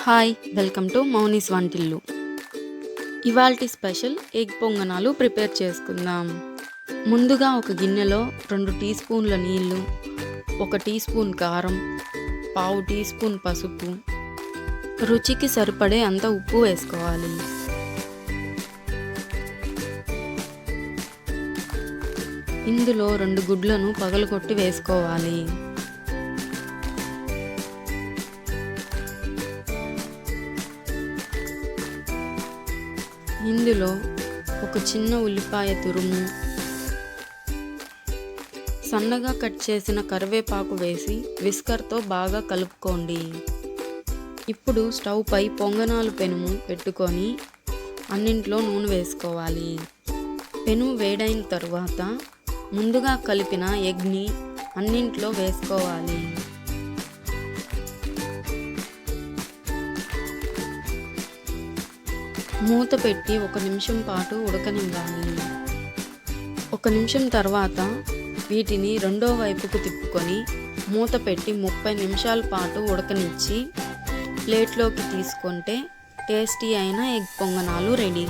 Hi welcome to Mouni's వంటిల్లు. ఇవాల్టి special egg పొంగనాలు ప్రిపేర్ చేసుకుందాం. ముందుగా ఒక గిన్నెలో 2 టీ స్పూన్ల నీళ్ళు, 1 టీ స్పూన్ కారం, పావు టీ స్పూన్ పసుపు, రుచికి సరిపడే అంత ఉప్పు వేసుకోవాలి. ఇందులో 2 గుడ్లను పగలగొట్టి వేసుకోవాలి. ఇందులో ఒక చిన్న ఉల్లిపాయ తురుము, సన్నగా కట్ చేసిన కరివేపాకు వేసి విస్కర్తో బాగా కలుపుకోండి. ఇప్పుడు స్టవ్ పై పొంగనాలు పెనుము పెట్టుకొని అన్నింట్లో నూనె వేసుకోవాలి. పెనుము వేడైన తరువాత ముందుగా కలిపిన ఎగ్ని అన్నింట్లో వేసుకోవాలి. మూత పెట్టి 1 నిమిషం పాటు ఉడకనివ్వాలి. 1 నిమిషం తర్వాత వీటిని రెండో వైపుకు తిప్పుకొని మూత పెట్టి 30 నిమిషాల పాటు ఉడకనిచ్చి ప్లేట్లోకి తీసుకుంటే టేస్టీ అయిన ఎగ్ పొంగనాలు రెడీ.